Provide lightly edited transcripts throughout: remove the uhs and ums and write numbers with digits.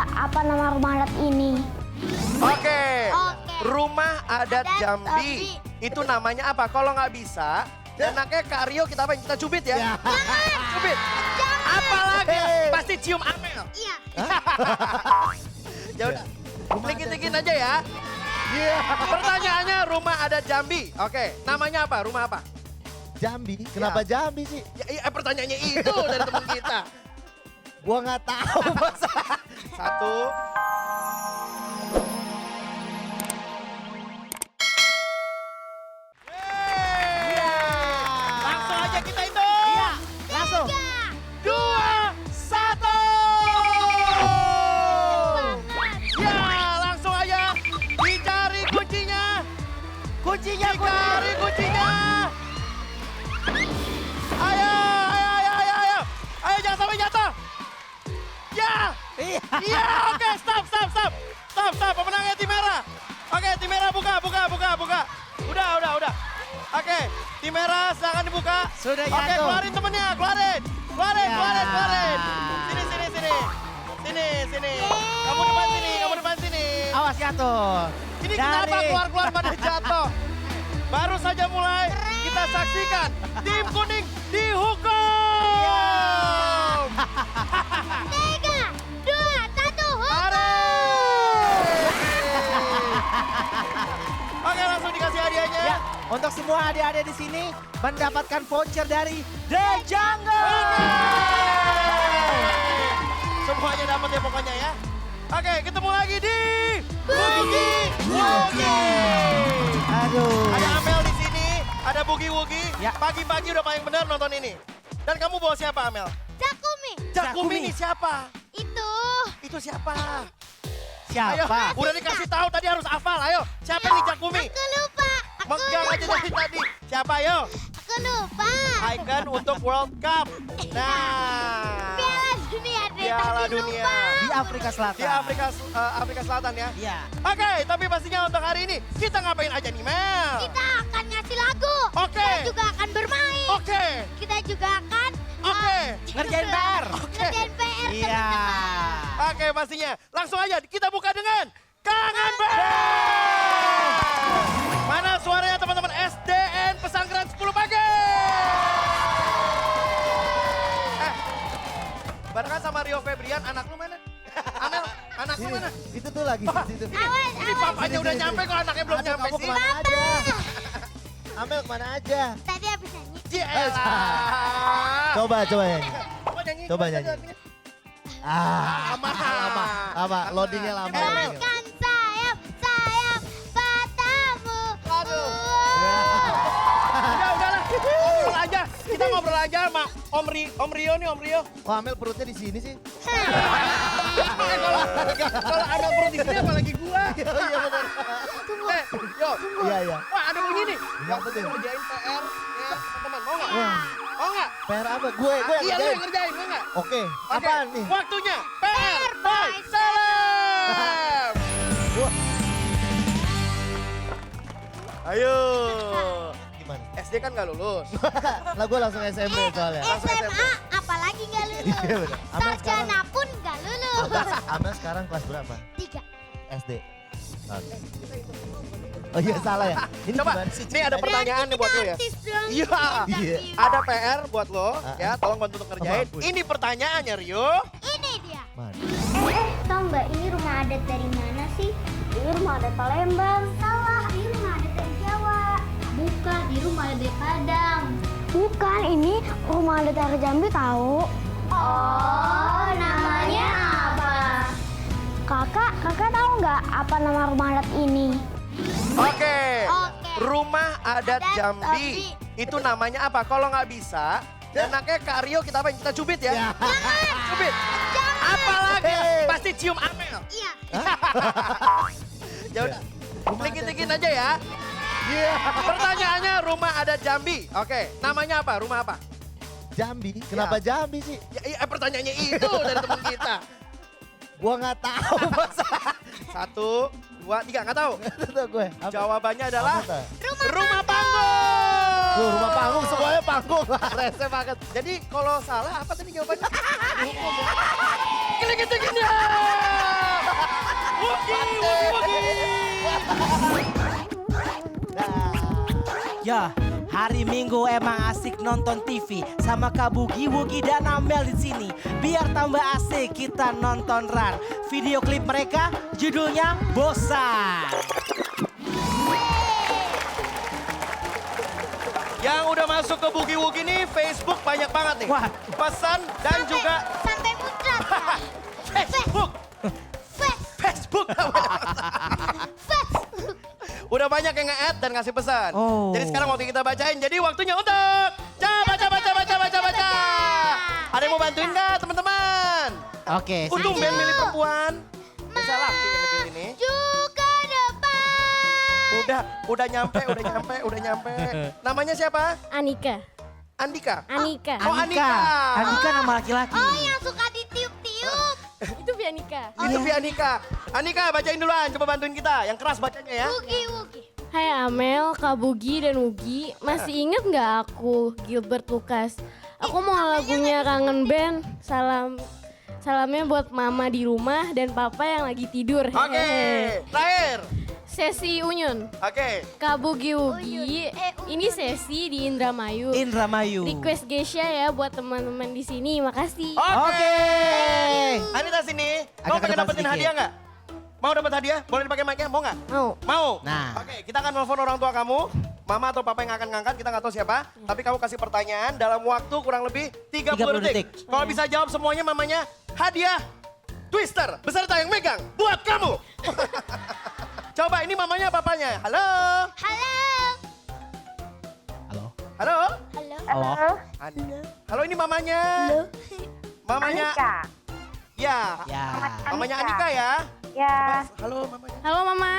nggak apa nama rumah adat ini? Oke. Oke. Rumah adat Adat Jambi. Itu namanya apa? Kalau nggak bisa, enaknya Kak Rio kita apa? Kita cubit ya. Cubit. Apalagi pasti cium Amel. Iya. Ya udah. Dikit-dikit aja ya. Pertanyaannya rumah adat Jambi. Oke, namanya apa? Rumah apa? Jambi, kenapa Jambi sih? Pertanyaannya itu dari teman kita. Gua nggak tahu Mas. Satu. Langsung aja kita hitung. Iya, langsung. 2, 1. Ya, langsung aja. Dicari kuncinya. Dicari kuncinya. Ayo. Ayo jangan sampai jatuh. Ya. Iya. Iya, oke, stop. Pemenangnya tim merah. Oke, tim merah buka. Udah. Oke, tim merah silakan dibuka. Sudah Oke, jatuh. keluarin temennya, keluarin. Sini. Kamu depan sini. Awas jatuh. Ini kenapa keluar pada jatuh? Baru saja mulai, kita saksikan tim kuning dihukum. 3, 2, 1, Mari. Oke, langsung dikasih hadiahnya. Ya, untuk semua adik-adik di sini mendapatkan voucher dari The Jungle. Semuanya dapat ya pokoknya ya. Oke, ketemu lagi di Boogie Woogie. Aduh. Ada Amel di sini, ada Boogie Woogie. Ya. Pagi-pagi udah paling benar nonton ini. Dan kamu bawa siapa Amel? Jakumi. Jakumi ini siapa? Itu. Itu siapa? Siapa? Ayo, udah dikasih tahu tadi harus hafal. Ayo, siapa nih Jakumi? Aku lupa. Megang aja dari tadi. Siapa ayo? Aku lupa. Icon untuk World Cup. Nah, Piala dunia deh. Piala tadi Dunia. lupa. Di Afrika Selatan. di Afrika Selatan ya. Iya. Oke, tapi pastinya untuk hari ini kita ngapain aja nih Mel? Kita akan ngasih lagu. Oke. Kita juga akan bermain. Oke, Kita juga akan oke. Ngerjain PR. ngerjain PR Iya. teman-teman. Oke, pastinya. Langsung aja kita buka dengan Kangen Band. Mana suaranya teman-teman SDN Pesanggeran 10 pagi? Barengan sama Rio Febrian, anak lu mana? Amel, anak lu mana? Itu tuh lagi di situ. Awas, Ini papanya udah nyampe kok anaknya belum Aduh, nyampe kamu sih. kemana aja? Amel kemana aja? Tadi habis nyanyi. Yelah. Coba nyanyi. nyanyi. Coba nyanyi. Lama. Loadingnya lama. Bahkan sayap patamu. Aduh. Udahlah. Ngobrol aja. Kita ngobrol aja sama Om Rio nih, Om Rio. Oh, Amel perutnya di sini sih. Kalau ada perut di sini apalagi gua. Iya benar. Yo. Iya. Wah, ada bunyi nih. Iya, apa tuh? Ngerjain PR ya, teman-teman. Mau enggak? Wah. Mau enggak? PR apa? Gue Iya, lu ngerjain. yang ngerjain, mau enggak? Oke, Oke, apaan nih? waktunya PR by Salam. Wah, Ayo. gimana? SD kan nggak lulus. Lah gue langsung SMP soalnya. SMA apalagi nggak Iya lulus. benar. Amel sekarang, Sarjana pun nggak lulus. Amel sekarang kelas berapa? 3. SD. Oke. Oh iya salah ya. Ini Coba, gimana sih? nih ada pertanyaan nih buat lo ya. Artis dong. Iya. Iya. Ada PR buat lo, ya. Tolong bantu untuk ngerjain. Ampun. Ini pertanyaannya Rio. Ini dia. Mana? Tahu nggak ini rumah adat dari mana sih? Ini rumah adat Palembang. Salah, ini rumah adat dari Jawa. Bukan, ini rumah adat dari Padang. Bukan, ini rumah adat dari Jambi tahu. Oh, namanya apa? Kakak tahu nggak apa nama rumah adat ini? Oke. Oke. Rumah adat Adat Jambi. Itu namanya apa? Kalau nggak bisa, enaknya Kak Rio kita apa? Kita cubit ya. Cubit. Apalagi pasti cium Amel. Iya. Ya udah. Dikit-dikit aja ya. Pertanyaannya rumah adat Jambi. Oke, namanya apa? Rumah apa? Jambi, kenapa Jambi sih? Pertanyaannya itu dari teman kita. Gua nggak tahu Mas. 1, 2, 3, nggak tahu. Itu gue. Apa? Jawabannya adalah Apa tuh? rumah panggung. Rumah panggung semuanya panggung. Rese banget. Jadi kalau salah apa tadi jawabannya? Dihukum ya. Klik-klik-klik-kliknya. Wugi. Ya, hari Minggu emang asik nonton TV sama Kak Bugi, Wugi dan Amel di sini. Biar tambah asik kita nonton Run. Video klip mereka judulnya Bosan. Yang udah masuk ke Bugi Wugi nih Facebook banyak banget nih. Wah. Pesan dan juga Sampai muncrat. Facebook. Facebook. Udah banyak yang nge-add dan ngasih pesan. Oh. Jadi sekarang waktu kita bacain. Jadi waktunya untuk baca. Ada yang mau bantuin nggak teman-teman? Oke. Untung Ben milih perempuan. Bisa laki yang pilih ini. Juga depan. Udah nyampe. Namanya siapa? Anika. Andika. Anika. Oh, Anika. Anika nama laki-laki. Oh, yang suka ditiup-tiup. Itu Anika. Itu via Anika. Anika bacain duluan, coba bantuin kita. Yang keras bacanya ya. Wugi. Hai Amel, Kak Bugi dan Wugi. Masih inget nggak aku Gilbert Lucas? Aku mau lagunya Kangen Band. Salamnya buat mama di rumah dan papa yang lagi tidur. Oke, Hehehe. terakhir. Sesi Unyun. Oke. Kak Bugi Wugi. Ini sesi di Indramayu. Indramayu. Request Gesha ya buat teman-teman di sini. Makasih. Oke. Anita sini. Mau Agak ke pengen depan dapetin sedikit. hadiah nggak? Mau dapat hadiah? Boleh dipakai mic-nya? Mau nggak? Mau. Mau. Nah. Oke, kita akan nelfon orang tua kamu. Mama atau papa yang akan ngangkat, kita nggak tahu siapa. Tapi kamu kasih pertanyaan dalam waktu kurang lebih 30 detik. detik. Kalau bisa jawab semuanya, mamanya hadiah Twister beserta yang megang buat kamu. Coba, ini mamanya papanya. Halo. Halo. Halo. Halo. Halo. Halo, ini mamanya. Mamanya. Anika. Ya. Ya. Mamanya Anika ya. Ya, Halo mamanya. Halo Mama.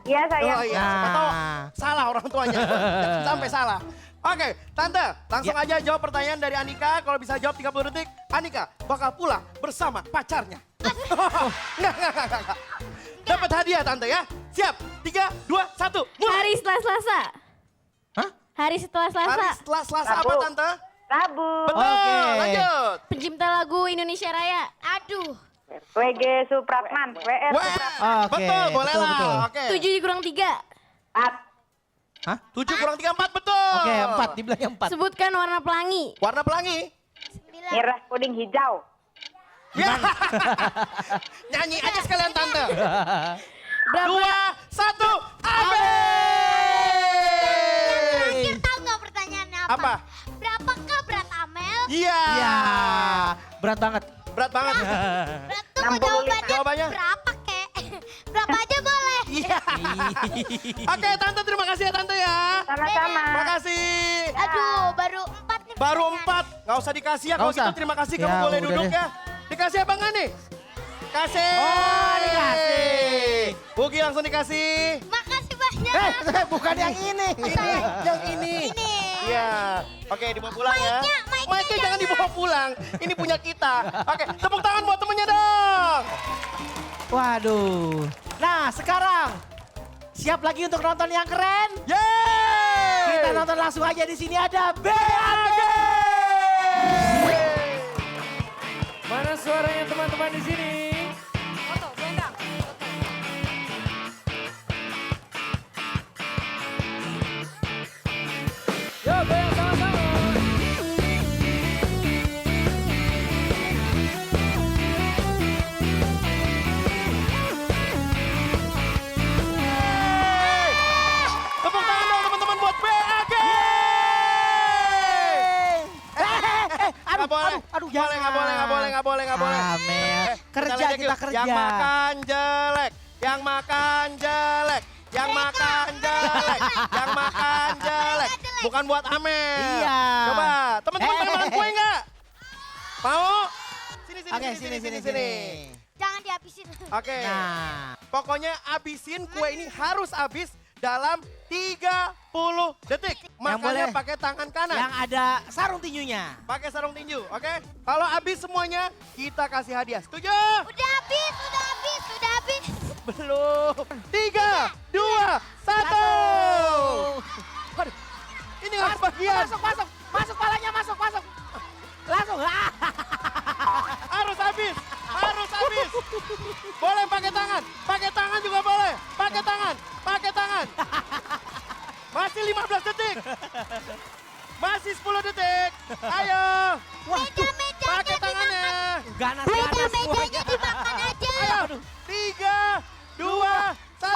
ya sayang. Oh iya, siapa tahu Nah. salah orang tuanya. Jangan sampai salah. Oke, Tante, langsung aja jawab pertanyaan dari Anika. Kalau bisa jawab 30 detik, Anika bakal pulang bersama pacarnya. Enggak. Dapat hadiah Tante ya. Siap, 3, 2, 1, mulai. Hari setelah Selasa. Hah? Hari setelah Selasa. Hari setelah Selasa apa Rabu. Tante? Rabu. Betul, Oke. lanjut. Pencipta lagu Indonesia Raya. Aduh. WG Supratman. WR Wah, Supratman. Oke, betul, boleh betul, lah. betul. Oke. 7 dikurang 3. 4. Hah? 7 kurang 3, 4, betul. Oke, 4. Dibilangnya 4. Sebutkan warna pelangi. Warna pelangi. 9. Merah, kuning, hijau. Ya. Nyanyi aja sekalian Tante. Berapa? 2, 1, abe! Terakhir tahu nggak pertanyaannya apa? Apa? Berapakah berat Amel? Iya. Ya, berat banget. Berat banget. Berat tuh mau 65. Jawabannya? berapa kek? Berapa aja boleh. Iya. Oke, Tante terima kasih ya Tante ya. Sama-sama. Makasih. Aduh, baru 4 nih. Baru pertanyaan. 4. Nggak usah dikasih ya. Nggak Kalau gitu usah. terima kasih Ya, kamu boleh udah duduk deh. ya. Dikasih apa enggak nih? Kasih. Oh, dikasih. Bugi langsung dikasih. Makasih banyak. Bukan yang ini. Ini, yang ini. Ini. Iya. Oke, dibawa pulang ya. Mic-nya Jangan dibawa pulang. Ini punya kita. Oke, tepuk tangan buat temennya dong. Waduh. Nah, sekarang siap lagi untuk nonton yang keren? Yeay. Kita nonton langsung aja di sini ada BAG. Mana suaranya teman-teman di sini? Yo, goyang sama-sama. Tepuk tangan dong teman-teman buat BAG. Nggak boleh. Aduh, Nggak boleh. Amel, kerja ledek kita yuk. kerja. Yang makan jelek. Yang makan jelek. Yang makan jelek. Yang makan jelek. Bukan buat Amel. Iya. Coba, teman-teman pada makan kue nggak? Mau? Oke, sini. Jangan dihabisin. Oke. Nah, Pokoknya abisin kue ini harus habis dalam 30 detik. Makannya boleh. pakai tangan kanan. yang ada sarung tinjunya. Pakai sarung tinju, oke? Kalau habis semuanya, kita kasih hadiah. Setuju? Udah habis. Belum. 3, 2, 1. Waduh, ini harus bagian. Masuk palanya, masuk. Langsung. Harus habis. Masih 10 detik. Ayo. Meja-mejanya Pakai tangannya. Ganas-ganas Meja-mejanya semuanya. dimakan aja. Ayo. 3, 2, 1.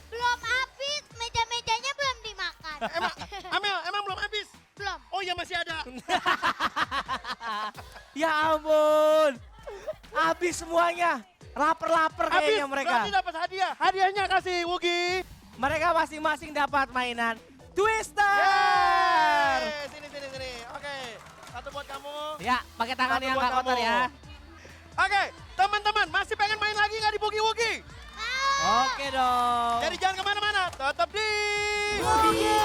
Belum habis. Meja-mejanya belum dimakan. Emang belum habis? Belum. Oh iya masih ada. Ya ampun. Habis semuanya. Lapar-lapar Habis, kayaknya mereka. berarti dapat hadiah. Hadiahnya kasih Wugi. Mereka masing-masing dapat mainan Twister. Yeay. Sini. Oke. Satu buat kamu. Ya, pakai tangan Satu yang buat nggak kotor kamu. ya. Oke, teman-teman masih pengen main lagi nggak di Bugi Wugi? Oke dong. Jadi jangan kemana-mana, tetap di Wugi.